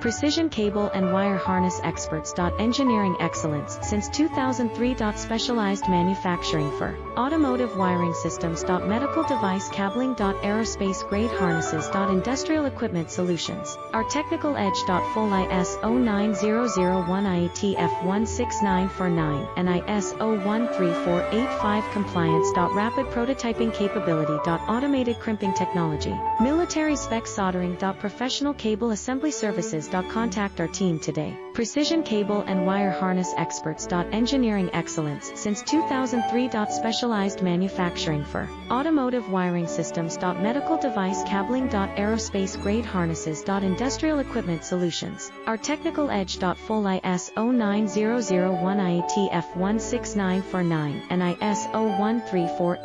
Precision cable and wire harness experts. Engineering excellence since 2003. Specialized manufacturing for automotive wiring systems. Medical device cabling. Aerospace grade harnesses. Industrial equipment solutions. Our technical edge. Full ISO 9001 IATF 16949 and ISO 13485 compliance. Rapid prototyping capability. Automated crimping technology. Military spec soldering. Professional cable assembly services. Contact our team today. Precision cable and wire harness experts. Engineering excellence since 2003. Specialized manufacturing for automotive wiring systems. Medical device cabling. Aerospace grade harnesses. Industrial equipment solutions. Our technical edge. Full ISO 9001 IATF 16949 and ISO 134